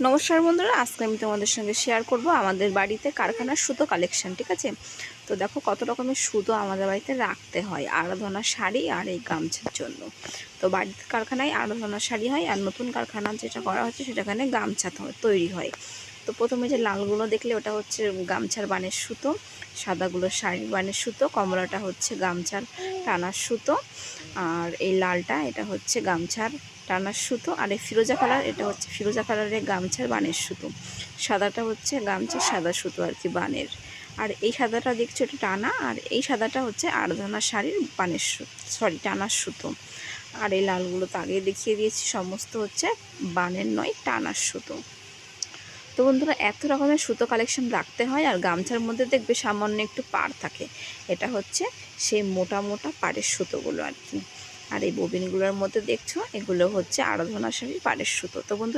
নমস্কার বন্ধুরা, আজকে আমি তোমাদের সঙ্গে শেয়ার করব আমাদের বাড়িতে কারখানার সুতো কালেকশন। ঠিক আছে, তো দেখো কত রকমের সুতো আমাদের বাড়িতে রাখতে হয় আরাধনা শাড়ি আর এই গামছার জন্য। তো বাড়িতে কারখানায় আরাধনা শাড়ি হয়, আর নতুন কারখানা যেটা করা হচ্ছে সেটাখানে গামছা তৈরি হয়। তো প্রথমে যে লালগুলো দেখলে ওটা হচ্ছে গামছার বানের সুতো, সাদাগুলো শাড়ির বানের সুতো, কমলাটা হচ্ছে গামছার টানার সুতো, আর এই লালটা এটা হচ্ছে গামছার টানার সুতো, আর এই ফিরোজা কালার এটা হচ্ছে ফিরোজা কালারের গামছার বানের সুতো, সাদাটা হচ্ছে গামছার সাদা সুতো আর কি বানের। আর এই সাদাটা দেখছো এটা টানা, আর এই সাদাটা হচ্ছে আরাধনা শাড়ির বানের সুতো, টানার সুতো। আর এই লালগুলো তো আগে দেখিয়ে দিয়েছি, সমস্ত হচ্ছে বানের নয় টানার সুতো। তো বন্ধুরা, এত রকমের সুতো কালেকশন রাখতে হয়। আর গামছার মধ্যে দেখবে সামান্য একটু পাড় থাকে, এটা হচ্ছে সেই মোটা মোটা পাড়ের সুতোগুলো আর কি। আর এই ববিনগুলোর মধ্যে দেখছো এগুলো হচ্ছে আরাধনা শাড়ির পাড়ের সুতো। তো বন্ধু